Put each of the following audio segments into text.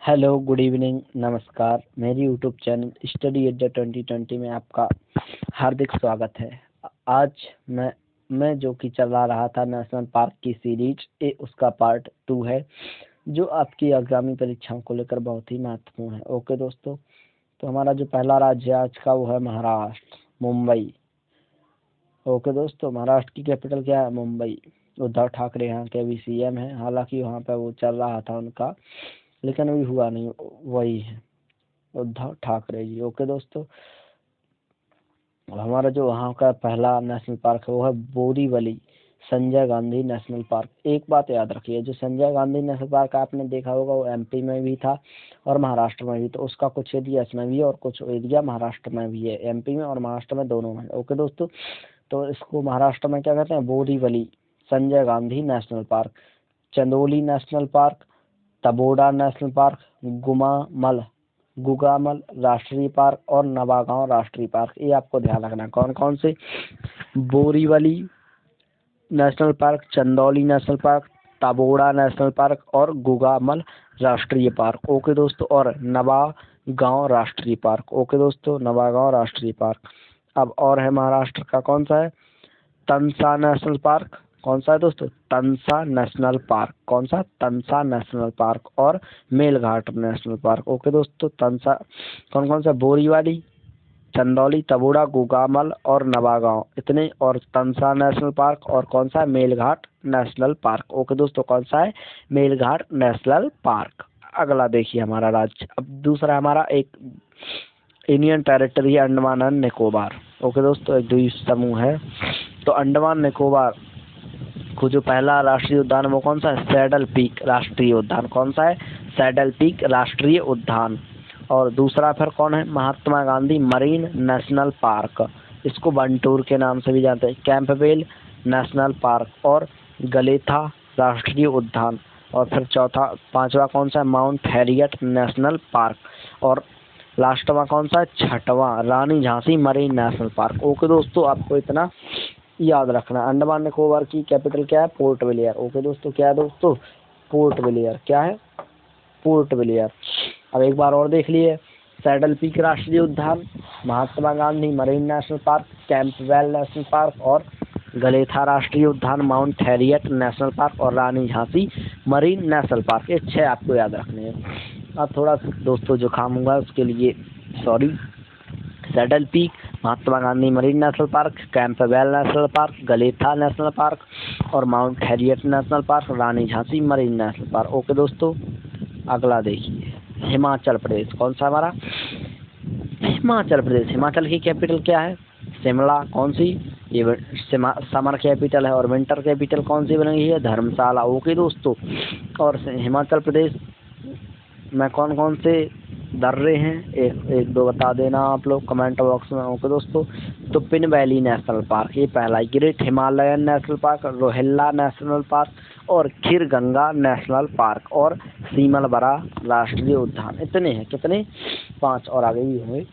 Hello, good evening, नमस्कार। मेरी YouTube channel study at the 2020 में आपका हार्दिक स्वागत है। आज मैं जो कि चला रहा था नेशनल पार्क की सीरीज उसका पार्ट 2 है, जो आपकी आगामी परीक्षाओं को लेकर बहुत ही महत्वपूर्ण है। ओके दोस्तों, तो हमारा जो पहला राज्य आज का वो है महाराष्ट्र, मुंबई। ओके दोस्तों, महाराष्ट्र की कैपिटल क्या है? मुंबई। उद्धव ठाकरे यहाँ के अभी सीएम हैं। हालांकि वहाँ पे वो चल रहा था उनका, लेकिन अभी हुआ नहीं। वही है उद्धव ठाकरे जी। ओके दोस्तों, हमारा जो वहाँ का पहला नेशनल पार्क है वो है बोरीवली संजय गांधी नेशनल पार्क। एक बात याद रखिए, जो संजय गांधी नेशनल पार्क आपने देखा होगा वो एमपी में भी था और महाराष्ट्र में भी। तो उसका कुछ एरिया इसमें भी है और कुछ एरिया महाराष्ट्र में भी है। एमपी में और महाराष्ट्र में दोनों में। ओके दोस्तों, तो इसको महाराष्ट्र में क्या कहते हैं? Borivali Sanjay Gandhi national park, Chandoli national park, Tadoba national park, Gugamal राष्ट्रीय पार्क और नवागांव राष्ट्रीय पार्क। ये आपको ध्यान रखना। कौन कौन से? Borivali national park, Chandoli national park, Tadoba national park और गुगामल राष्ट्रीय पार्क। ओके दोस्तों, और नवागांव राष्ट्रीय पार्क। ओके दोस्तों, नवागांव राष्ट्रीय पार्क। अब और है महाराष्ट्र का कौन सा है? Tansa national park. कौन सा है दोस्तों? Tansa national park. कौन सा? तंसा नेशनल पार्क और मेलघाट नेशनल पार्क। ओके दोस्तों, तंसा कौन कौन सा? बोरीवली, चंदौली, तबोड़ा, गुगामल और नवागांव, इतने। और तंसा नेशनल पार्क और कौन सा है? Melghat national park. ओके दोस्तों, कौन सा है? Melghat national park. अगला देखिए हमारा राज्य। अब दूसरा हमारा एक इंडियन टेरिटरी है अंडमान एंड निकोबार। ओके दोस्तों, एक द्वीप समूह है। तो अंडमान निकोबार को जो पहला राष्ट्रीय उद्यान है वो कौन सा है? सैडल पीक राष्ट्रीय उद्यान। कौन सा है? सैडल पीक राष्ट्रीय उद्यान। और दूसरा फिर कौन है? महात्मा गांधी मरीन नेशनल पार्क। इसको बंटूर के नाम से भी जानते हैं। कैंपबेल नेशनल पार्क और गलेथा राष्ट्रीय उद्यान। और फिर पांचवा कौन सा है? Mount Harriet national park. और लास्ट में कौन सा है? छठवां Rani Jhansi marine national park. Okay दोस्तों, आपको इतना याद रखना। अंडमान निकोबार की कैपिटल क्या है? Port Blair. ओके दोस्तों, क्या है दोस्तों? Port Blair. क्या है? Port Blair. अब एक बार और देख लिए। सैडल पीक राष्ट्रीय उद्यान, Mahatma Gandhi marine national park, Campbell national park और गलेथा राष्ट्रीय उद्यान, माउंट हैरियट नेशनल पार्क और Rani Jhansi marine national park. ये 6 आपको याद रखने हैं। अब थोड़ा दोस्तों जुकाम हुआ, उसके लिए sorry. Saddle peak, Mahatma Gandhi marine national park, Campbell national park, Galathea national park और mount Harriet national park, Rani Jhansi marine national park. Okay दोस्तों, अगला देखिए हिमाचल प्रदेश। कौन सा हमारा? हिमाचल प्रदेश। हिमाचल की कैपिटल क्या है? शिमला। कौन सी? ये समर कैपिटल है। और विंटर कैपिटल कौन सी बनी है? धर्मशाला। ओके दोस्तों, और हिमाचल प्रदेश में कौन कौन से दर्रे हैं? एक दो बता देना आप लोग कमेंट बॉक्स में। ओके दोस्तों, तो पिन वैली नेशनल पार्क ये पहला, great Himalayan national park, Rohilla national park और खीर गंगा नेशनल पार्क और सीमलबरा राष्ट्रीय उद्यान। इतने हैं। कितने? 5 और आगे भी होंगे।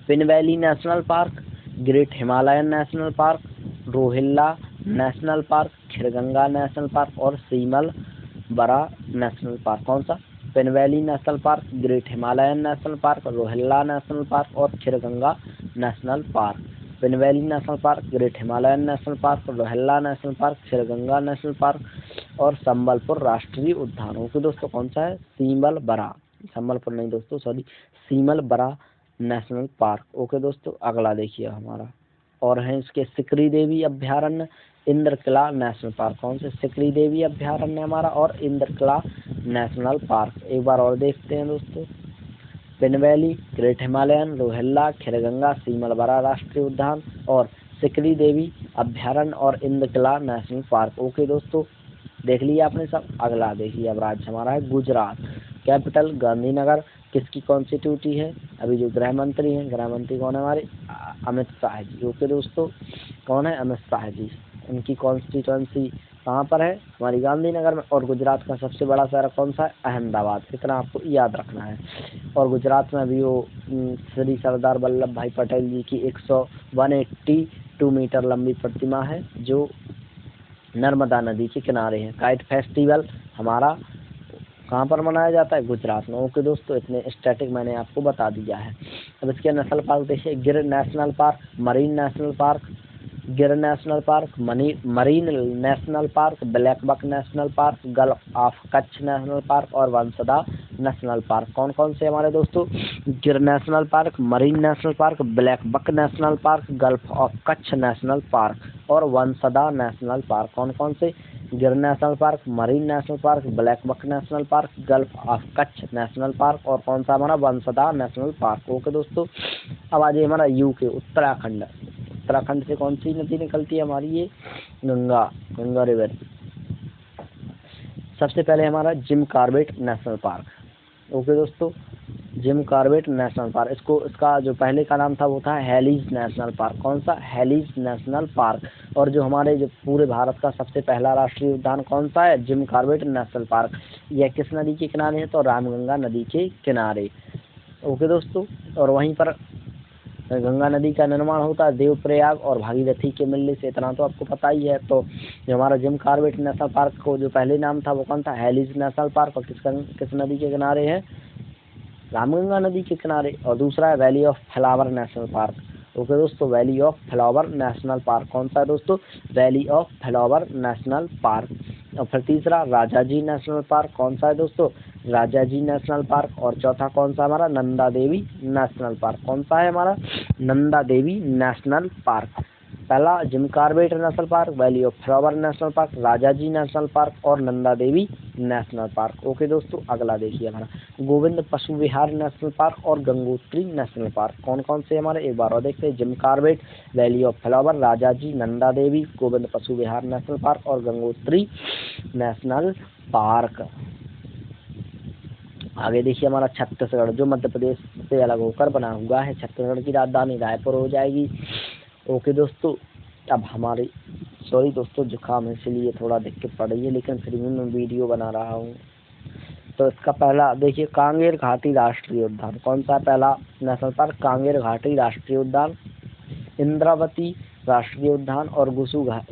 Pin valley national park, great Himalayan national park, Rohilla national park, Khirganga national park और सीमलबरा नेशनल पार्क। कौन सा? Pin valley national park, great Himalayan national park, Rohilla national park और Khirganga national park. Pin valley national park, great Himalayan national park, Rohilla national park, Khirganga national park और संबलपुर राष्ट्रीय उद्यान। Okay दोस्तों, कौन सा है? सीमलबरा। संबलपुर नहीं दोस्तों, सॉरी, सीमलबरा नेशनल पार्क। ओके दोस्तों, अगला देखिए हमारा और है इसके सिकरी देवी अभ्यारण्य, इंद्रकिला नेशनल पार्क। कौन से? सिकरी देवी अभ्यारण्य हमारा और इंद्रकिला नेशनल पार्क। एक बार और देखते हैं दोस्तों। पिन वैली, ग्रेट हिमालयन, रोहिल्ला, खीरगंगा, सीमलबरा राष्ट्रीय उद्यान और सिकरी देवी अभ्यारण्य और इंद्रकिला नेशनल पार्क। ओके दोस्तों, देख लिया आपने सब। अगला देखिए अब राज्य हमारा है गुजरात। कैपिटल गांधीनगर। किसकी कॉन्स्टिट्यूटी है? अभी जो गृह मंत्री हैं, गृह मंत्री कौन है हमारे? अमित शाह जी। ओके दोस्तों, कौन है? अमित शाह जी। उनकी कॉन्स्टिट्यूंसी कहाँ पर है? हमारी गांधीनगर में। और गुजरात का सबसे बड़ा शहर कौन सा है? अहमदाबाद। इतना आपको याद रखना है। और गुजरात में भी वो श्री सरदार वल्लभ भाई पटेल जी की 182 मीटर लंबी प्रतिमा है, जो नर्मदा नदी के किनारे है। काइट फेस्टिवल हमारा कहाँ पर मनाया जाता है? गुजरात में। ओके दोस्तों, इतने स्टैटिक मैंने आपको बता दिया है। अब इसके नेशनल पार्क देखिए, Gir national park, marine national park, Gir national park, marine national park, black buck national park, gulf of Kutch national park और वंसदा नेशनल पार्क। कौन कौन से हमारे दोस्तों? Gir national park, marine national park, black buck national park, gulf of Kutch national park और Vansda national park. कौन कौन से? Gir national park, marine national park, black buck national park, gulf of Kutch national park और कौन सा हमारा? Vansda national park. ओके दोस्तों, अब आ जाइए हमारा यूके, उत्तराखंड। उत्तराखंड से कौन सी नदी निकलती है हमारी? ये गंगा रिवर। सबसे पहले हमारा Jim Corbett national park. Okay दोस्तों, जिम कॉर्बेट नेशनल पार्क, इसका जो पहले का नाम था वो था हेलीज नेशनल पार्क। कौन सा? हेलीज नेशनल पार्क। और जो हमारे जो पूरे भारत का सबसे पहला राष्ट्रीय उद्यान कौन सा है? Jim Corbett national park. यह किस नदी के किनारे है? तो रामगंगा नदी के किनारे। ओके दोस्तों, और वहीं पर गंगा नदी का निर्माण होता है देवप्रयाग और भागीरथी के मिलने से, इतना तो आपको पता ही है। तो जो हमारा जिम कॉर्बेट नेशनल पार्क को जो पहले नाम था वो कौन था? हेलीज नेशनल पार्क। और किस नदी के किनारे है? रामगंगा नदी के किनारे। और दूसरा है valley of flower national park. Okay दोस्तों, valley of flower national park. कौन सा है दोस्तों? Valley of flower national park. और फिर तीसरा राजाजी नेशनल पार्क। कौन सा है दोस्तों? Rajaji national park. और चौथा कौन सा हमारा? Nanda Devi national park. कौन सा है हमारा? Nanda Devi national park. पहला Jim Corbett national park, valley of flower national park, Rajaji national park और Nanda Devi national park. Okay दोस्तों, अगला देखिए हमारा गोविंद पशु विहार नेशनल पार्क और गंगोत्री नेशनल पार्क। कौन कौन से हमारे? एक बार और देखते हैं। Jim Corbett, valley of flower, Rajaji, Nanda Devi, Govind Pashu Vihar national park और गंगोत्री नेशनल पार्क। आगे देखिए हमारा छत्तीसगढ़, जो मध्य प्रदेश से अलग होकर बना हुआ है। छत्तीसगढ़ की राजधानी रायपुर हो जाएगी। ओके दोस्तों, अब हमारी सॉरी दोस्तों, जुकाम है इसलिए थोड़ा दिक्कत पड़ रही है, लेकिन फिर भी मैं वीडियो बना रहा हूँ। तो इसका पहला देखिए, कांगेर घाटी राष्ट्रीय उद्यान। कौन सा पहला नेशनल पार्क? कांगेर घाटी राष्ट्रीय उद्यान, इंद्रावती राष्ट्रीय उद्यान और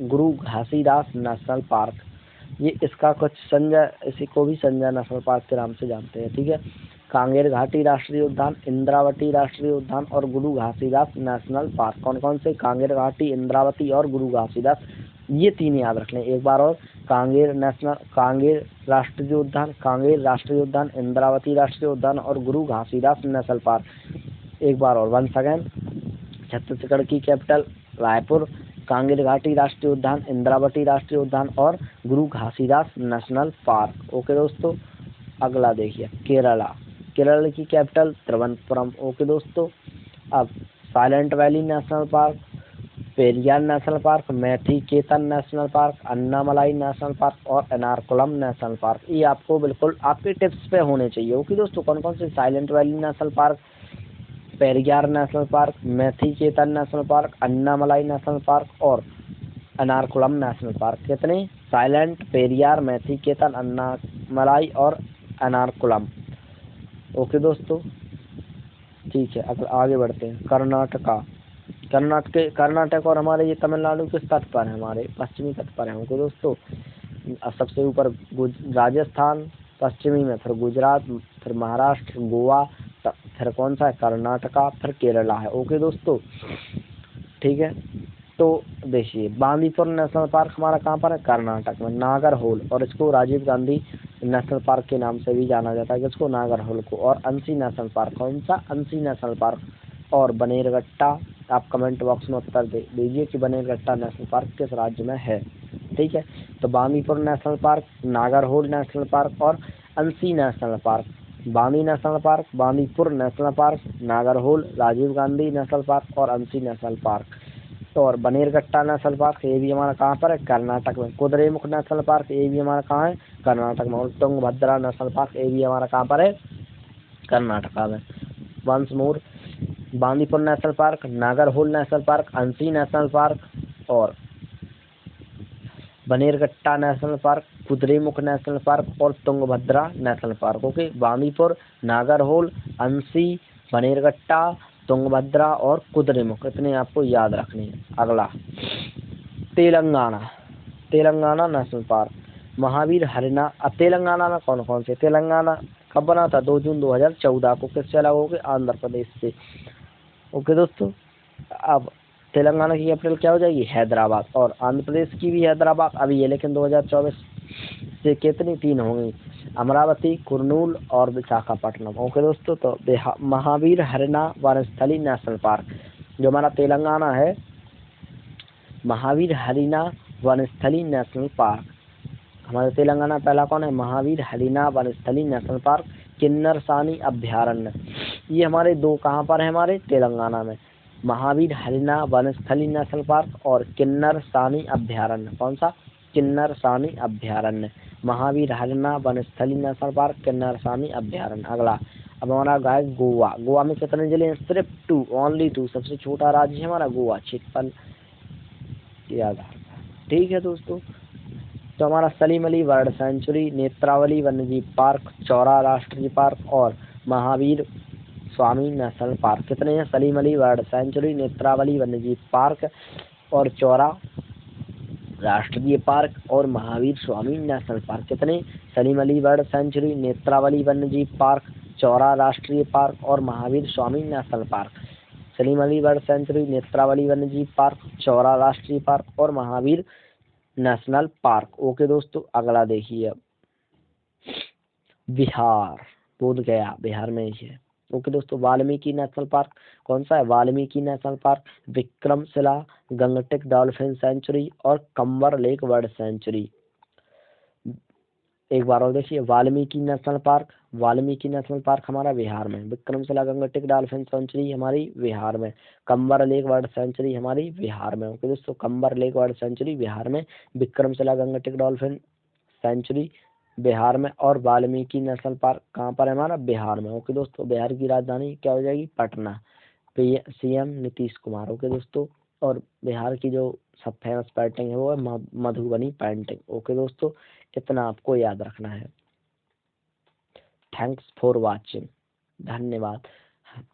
गुरु घासीदास नेशनल पार्क। ये इसका कुछ इसी को भी संजय नेशनल पार्क के नाम से जानते हैं। ठीक है, कांगेर घाटी राष्ट्रीय उद्यान, इंद्रावती राष्ट्रीय उद्यान और गुरु घासीदास नेशनल पार्क। कौन कौन से? कांगेर घाटी, इंद्रावती और गुरु घासीदास। ये तीन याद रख लें एक बार और। कांगेर राष्ट्रीय उद्यान, कांगेर राष्ट्रीय उद्यान, इंद्रावती राष्ट्रीय उद्यान और गुरु घासीदास नेशनल पार्क। एक बार और, वंस अगेन। छत्तीसगढ़ की कैपिटल रायपुर, कांगेर घाटी राष्ट्रीय उद्यान, इंद्रावती राष्ट्रीय उद्यान और गुरु घासीदास नेशनल पार्क। ओके दोस्तों, अगला देखिए केरला की कैपिटल तिरुवनंतपुरम। ओके दोस्तों, अब silent valley national park, Periyar national park, Mathikettan national park, Anamalai national park और एर्नाकुलम नेशनल पार्क। ये आपको बिल्कुल आपके टिप्स पे होने चाहिए। ओके दोस्तों, कौन कौन से? Silent valley national park, Periyar national park, Mathikettan national park, Anamalai national park और एर्नाकुलम नेशनल पार्क। कितने? साइलेंट, पेरियार, मैथी-केतन, अन्नामलाई और एर्नाकुलम। ओके दोस्तों, ठीक है, अब आगे बढ़ते हैं। कर्नाटक और हमारे ये तमिलनाडु किस तट पर है? हमारे पश्चिमी तट पर है। ओके दोस्तों, सबसे ऊपर राजस्थान, पश्चिमी में फिर गुजरात, फिर महाराष्ट्र, गोवा, फिर कौन सा है? कर्नाटका, फिर केरला है। ओके दोस्तों, ठीक है। तो देखिए बांदीपुर नेशनल पार्क हमारा कहाँ पर है? कर्नाटक में, नागरहोल। और इसको राजीव गांधी नेशनल पार्क के नाम से भी जाना जाता है, किसको? नागरहोल को। और अंसी नेशनल पार्क, कौन सा? Anshi national park. और बनेरघट्टा, आप कमेंट बॉक्स में उत्तर दीजिए कि बनेरघट्टा नेशनल पार्क किस राज्य में है। ठीक है, तो Bandipur national park, Nagarhole national park और Anshi national park. Bandi national park, Bandipur national park, Nagarhole, Rajiv Gandhi national park और अंसी नेशनल पार्क। और बनेरघट्टा नेशनल पार्क, ये भी हमारा कहाँ पर है? कर्नाटक में। कुद्रेमुख नेशनल पार्क, ये भी हमारा कहाँ है? कर्नाटक में। और तुंगभद्रा नेशनल पार्क, ये भी हमारा कहाँ पर है? कर्नाटका में। Once more, Bandipur national park, Nagarhole national park, Anshi national park और Bannerghatta national park, Kudremukh national park और Tungabhadra national park. Okay, Bandipur, Nagarhole, Anshi, Bannerghatta, Tungabhadra और कुद्रेमुख, इतने आपको याद रखने हैं। अगला तेलंगाना नेशनल पार्क, महावीर हरिना। अब तेलंगाना में कौन कौन से? तेलंगाना कब बना था? 2 जून 2014 को। किससे अलग हो गए? आंध्र प्रदेश से। ओके दोस्तों, अब तेलंगाना की कैपिटल क्या हो जाएगी? हैदराबाद। और आंध्र प्रदेश की भी हैदराबाद अभी है, लेकिन 2024 से कितनी 3 होंगी? अमरावती, कुर्नूल और विशाखापट्टनम। ओके दोस्तों, तो महावीर हरिना वनस्थली नेशनल पार्क जो हमारा तेलंगाना है, महावीर हरिना वनस्थली नेशनल पार्क हमारे तेलंगाना पहला कौन है? महावीर हरिना वनस्थली नेशनल पार्क, किन्नर सानी अभ्यारण्य। ये हमारे 2 कहाँ पर है? हमारे तेलंगाना में, महावीर हरिना वनस्थली नेशनल पार्क और किन्नर सानी अभ्यारण्य। कौन सा? किन्नर सानी अभ्यारण्य। महावीर हरिना वनस्थली नेशनल पार्क, किन्नर सानी अभ्यारण्य। अगला अब हमारा है गोवा। गोवा में कितने जिले हैं? सिर्फ 2, ओनली 2। सबसे छोटा राज्य है हमारा गोवा, 56 के आधार पर। ठीक है दोस्तों, तो हमारा सलीम अली बर्ड सेंचुरी, नेत्रावली वन्यजीव पार्क, चौरा राष्ट्रीय पार्क और महावीर स्वामी नेशनल पार्क कितने हैं? सलीम अली बर्ड सेंचुरी, नेत्रावली वन्यजीव पार्क और चौरा राष्ट्रीय पार्क और महावीर स्वामी नेशनल पार्क कितने? सलीम अली बर्ड सेंचुरी, नेत्रावली वन्यजीव पार्क, चौरा राष्ट्रीय पार्क और Mahavir Swami national park. Salim Ali bird sanctuary, Netravali वन्यजीव पार्क, चौरा राष्ट्रीय पार्क और महावीर नेशनल पार्क। ओके दोस्तों, अगला देखिए अब बिहार, बोध गया बिहार में ही है। ओके दोस्तों, वाल्मीकि नेशनल पार्क कौन सा है? Valmiki national park, Vikramshila Gangetic dolphin sanctuary और कंवर लेक बर्ड सेंचुरी। एक बार और देखिए, Valmiki national park, Valmiki national park हमारा बिहार में, विक्रमशिला गंगटिक डॉल्फिन सेंचुरी हमारी बिहार में, कंवर लेक बर्ड सेंचुरी हमारी बिहार में। ओके दोस्तों, Kanwar lake bird century Bihar में, Vikramshila Gangetic dolphin century Bihar में और वाल्मीकि नेशनल पार्क कहाँ पर है? हमारा बिहार में। ओके दोस्तों, बिहार की राजधानी क्या हो जाएगी? पटना। CM नीतीश कुमार। ओके दोस्तों, और बिहार की जो सब फेमस पेंटिंग है वो है मधुबनी पेंटिंग। ओके दोस्तों, इतना आपको याद रखना है। थैंक्स फॉर वाचिंग, धन्यवाद।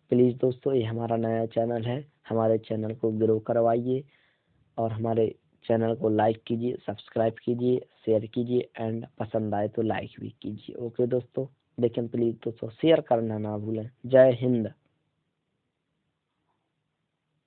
प्लीज़ दोस्तों, ये हमारा नया चैनल है, हमारे चैनल को ग्रो करवाइए और हमारे चैनल को लाइक कीजिए, सब्सक्राइब कीजिए, शेयर कीजिए एंड पसंद आए तो लाइक भी कीजिए। ओके दोस्तों, लेकिन प्लीज़ दोस्तों शेयर करना ना भूलें। जय हिंद।